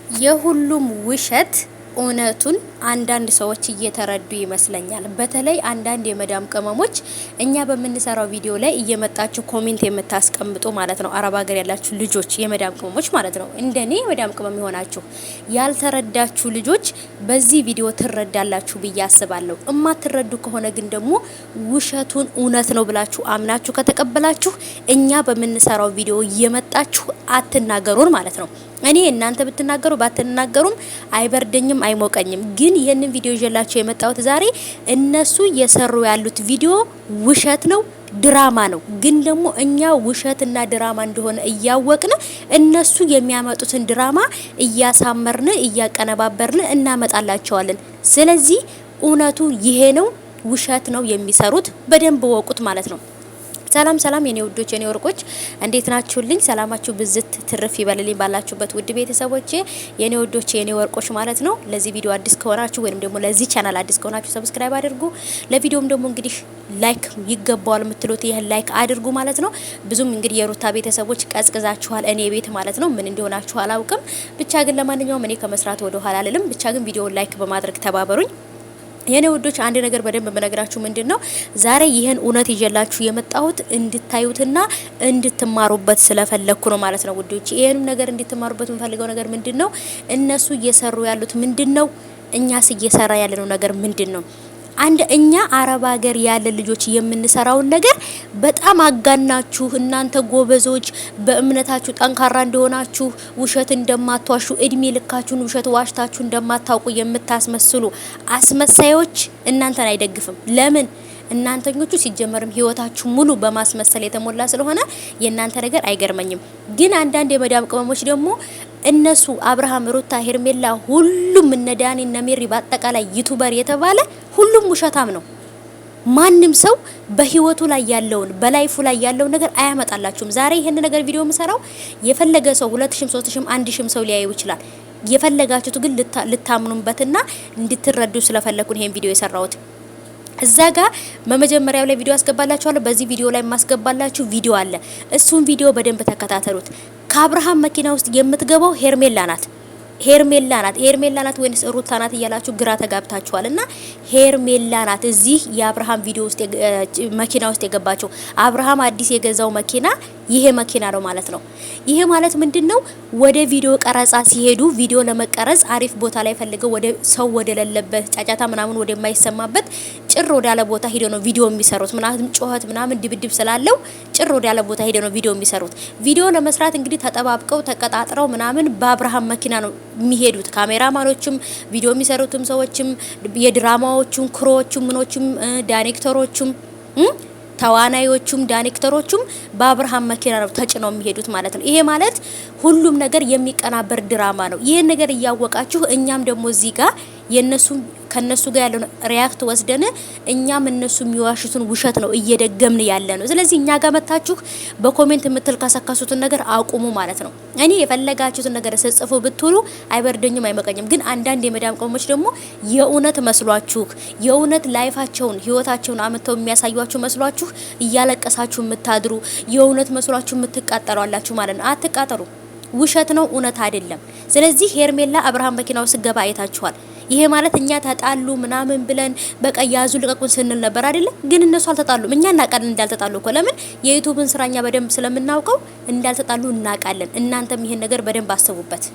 የሁሉም ውሸት እውነቱን አንዳንድ ሰዎች እየተረዱ ይመስለኛል። በተለይ አንዳንድ የመዳም ቅመሞች እኛ በምንሰራው ቪዲዮ ላይ እየመጣችሁ ኮሜንት የምታስቀምጡ ማለት ነው። አረብ ሀገር ያላችሁ ልጆች የመዳም ቅመሞች ማለት ነው። እንደኔ የመዳም ቅመም የሆናችሁ ያልተረዳችሁ ልጆች በዚህ ቪዲዮ ትረዳላችሁ ብዬ አስባለሁ። እማትረዱ ከሆነ ግን ደግሞ ውሸቱን እውነት ነው ብላችሁ አምናችሁ ከተቀበላችሁ እኛ በምንሰራው ቪዲዮ እየመጣችሁ አትናገሩን ማለት ነው። እኔ እናንተ ብትናገሩ ባትናገሩም አይበርደኝም አይሞቀኝም። ግን ይሄንን ቪዲዮ ይዤላችሁ የመጣሁት ዛሬ እነሱ እየሰሩ ያሉት ቪዲዮ ውሸት ነው፣ ድራማ ነው። ግን ደግሞ እኛ ውሸትና ድራማ እንደሆነ እያወቅን እነሱ የሚያመጡትን ድራማ እያሳመርን እያቀነባበርን እናመጣላቸዋለን። ስለዚህ እውነቱ ይሄ ነው፣ ውሸት ነው የሚሰሩት። በደንብ ወቁት ማለት ነው። ሰላም ሰላም የኔ ውዶች የኔ ወርቆች እንዴት ናችሁልኝ? ሰላማችሁ ብዝት ትርፍ ይበልልኝ ባላችሁበት ውድ ቤተሰቦቼ የኔ ውዶች የኔ ወርቆች ማለት ነው። ለዚህ ቪዲዮ አዲስ ከሆናችሁ ወይንም ደግሞ ለዚህ ቻናል አዲስ ከሆናችሁ ሰብስክራይብ አድርጉ። ለቪዲዮም ደግሞ እንግዲህ ላይክ ይገባዋል የምትሉት ይሄን ላይክ አድርጉ ማለት ነው። ብዙም እንግዲህ የሩታ ቤተሰቦች ቀዝቅዛችኋል እኔ ቤት ማለት ነው። ምን እንደሆናችሁ አላውቅም። ብቻ ግን ለማንኛውም እኔ ከመስራት ወደ ኋላ አልልም። ብቻ ግን ቪዲዮውን ላይክ በማድረግ ተባበሩኝ። የኔ ውዶች አንድ ነገር በደንብ በነግራችሁ ምንድነው ዛሬ ይሄን እውነት ይዤላችሁ የመጣሁት እንድታዩትና እንድትማሩበት ስለፈለኩ ነው ማለት ነው ውዶች። ይሄንም ነገር እንድትማሩበት የምፈልገው ነገር ምንድነው እነሱ እየሰሩ ያሉት ምንድነው፣ እኛስ እየሰራ ያለነው ነገር ምንድነው? አንድ እኛ አረብ ሀገር ያለ ልጆች የምንሰራውን ነገር በጣም አጋናችሁ እናንተ ጎበዞች በእምነታችሁ ጠንካራ እንደሆናችሁ ውሸት እንደማትዋሹ እድሜ ልካችሁን ውሸት ዋሽታችሁ እንደማታውቁ የምታስመስሉ አስመሳዮች እናንተን አይደግፍም። ለምን? እናንተኞቹ ሲጀመርም ህይወታችሁ ሙሉ በማስመሰል የተሞላ ስለሆነ የእናንተ ነገር አይገርመኝም። ግን አንዳንድ የመዳም ቅመሞች ደግሞ እነሱ አብርሃም፣ ሩታ፣ ሄርሜላ ሁሉም እነ ዳኒ እነ ሜሪ በአጠቃላይ ዩቲዩበር የተባለ ሁሉም ውሸታም ነው። ማንም ሰው በህይወቱ ላይ ያለውን በላይፉ ላይ ያለውን ነገር አያመጣላችሁም። ዛሬ ይሄን ነገር ቪዲዮ የምሰራው የፈለገ ሰው 2000 3000 1000 ሰው ሊያዩ ይችላል። የፈለጋችሁት ግን ልታምኑበትና እንድትረዱ ስለፈለኩ ይሄን ቪዲዮ የሰራሁት። እዛ ጋር በመጀመሪያው ላይ ቪዲዮ አስገባላችኋለሁ። በዚህ ቪዲዮ ላይ ማስገባላችሁ ቪዲዮ አለ። እሱን ቪዲዮ በደንብ ተከታተሉት። ከአብርሃም መኪና ውስጥ የምትገባው ሄርሜላ ናት። ሄርሜላ ናት ወይስ ሩታ ናት እያላችሁ ግራ ተጋብታችኋልና ሄርሜላ ናት እዚህ የአብርሃም ቪዲዮ ውስጥ መኪና ውስጥ የገባችው። አብርሃም አዲስ የገዛው መኪና ይሄ መኪና ነው ማለት ነው። ይሄ ማለት ምንድነው? ወደ ቪዲዮ ቀረጻ ሲሄዱ ቪዲዮ ለመቀረጽ አሪፍ ቦታ ላይ ፈልገው ወደ ሰው ወደ ለለበት ጫጫታ ምናምን ወደ ማይሰማበት ጭር ወዳለ ቦታ ሄደው ነው ቪዲዮ የሚሰሩት። ምናምን ጮህት ምናምን ድብድብ ስላለው ጭር ወዳለ ቦታ ሄደው ነው ቪዲዮ የሚሰሩት። ቪዲዮ ለመስራት እንግዲህ ተጠባብቀው ተቀጣጥረው ምናምን በአብርሃም መኪና ነው የሚሄዱት። ካሜራማኖችም ቪዲዮ የሚሰሩትም ሰዎችም የድራማዎቹም ክሮዎቹም ምኖችም ዳይሬክተሮቹም ተዋናዮቹም ዳይሬክተሮቹም በአብርሃም መኪና ነው ተጭነው የሚሄዱት ማለት ነው። ይሄ ማለት ሁሉም ነገር የሚቀናበር ድራማ ነው። ይሄን ነገር እያወቃችሁ እኛም ደግሞ እዚህ ጋር ከነሱ ጋር ያለው ሪያክት ወስደን እኛም እነሱ የሚዋሽቱን ውሸት ነው እየደገምን ያለ ነው። ስለዚህ እኛ ጋር መታችሁ በኮሜንት የምትልከሰከሱትን ነገር አቁሙ ማለት ነው። እኔ የፈለጋችሁትን ነገር ጽፉ ብትሉ አይበርደኝም አይመቀኝም። ግን አንዳንድ የመዳም ቅመሞች ደግሞ የእውነት መስሏችሁ የእውነት ላይፋቸውን ህይወታቸውን አመተው የሚያሳዩአችሁ መስሏችሁ እያለቀሳችሁ የምታድሩ የእውነት መስሏችሁ የምትቃጠሉ አላችሁ ማለት ነው። አትቃጠሩ። ውሸት ነው፣ እውነት አይደለም። ስለዚህ ሄርሜላ አብርሃም መኪናው ስገባ አይታችኋል። ይሄ ማለት እኛ ተጣሉ ምናምን ብለን በቃ ያዙ ልቀቁን ስንል ነበር አይደለ? ግን እነሱ አልተጣሉም። እኛ እናቃለን እንዳልተጣሉ እኮ። ለምን? የዩቲዩብን ስራኛ በደንብ ስለምናውቀው እንዳልተጣሉ እናቃለን። እናንተም ይሄን ነገር በደንብ አስቡበት።